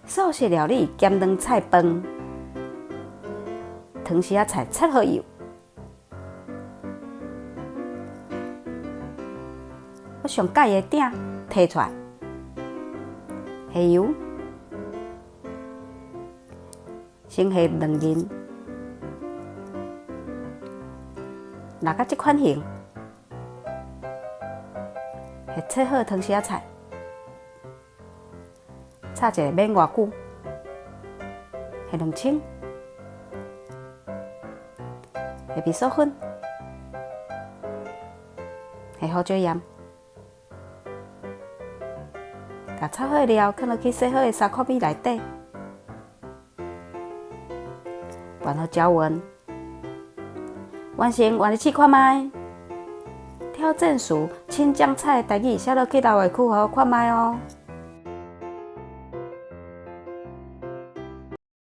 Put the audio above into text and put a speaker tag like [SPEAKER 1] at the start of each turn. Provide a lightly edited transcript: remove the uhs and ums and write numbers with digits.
[SPEAKER 1] 素食料理咸蛋菜饭，汤匙仔菜切好油，我上盖的鼎摕出来，下油，先下2仁，拿到这款形，下切好汤匙仔菜。炒一下免偌久，下2青，下味噌粉，下胡椒盐，甲炒好的料放落去洗好的沙锅米内底，拌好搅匀，完成原日试看卖。挑战数青江菜台语写落去6个句号看卖哦。